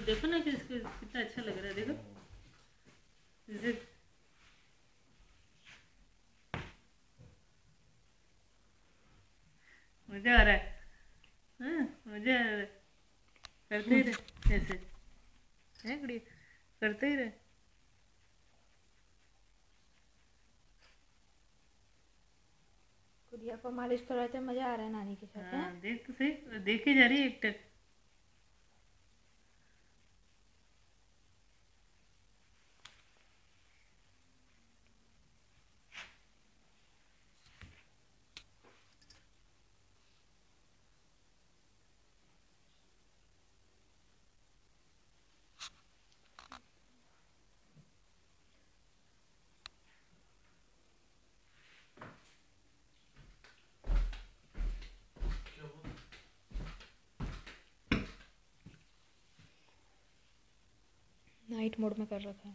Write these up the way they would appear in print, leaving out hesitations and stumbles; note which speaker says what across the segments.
Speaker 1: देखो ना कि इसको कितना अच्छा लग रहा है, देखो जैसे मजा आ रहा है। हाँ, मजा आ रहा है। करते ही रहे ऐसे, है गुड़िया, करते ही रहे।
Speaker 2: गुड़िया को मालिश कराते मजा आ रहा है नानी के साथ।
Speaker 1: हाँ
Speaker 2: है
Speaker 1: देख तो सही, देखे जा रही है एक टक।
Speaker 2: नाइट मोड में कर रखा है।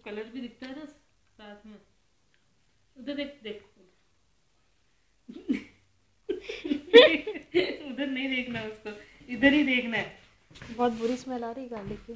Speaker 1: कलर भी दिखता है ना साथ में। उधर देख देख उधर नहीं देखना उसको, इधर ही देखना है।
Speaker 2: बहुत बुरी स्मेल आ रही गार्लिक की।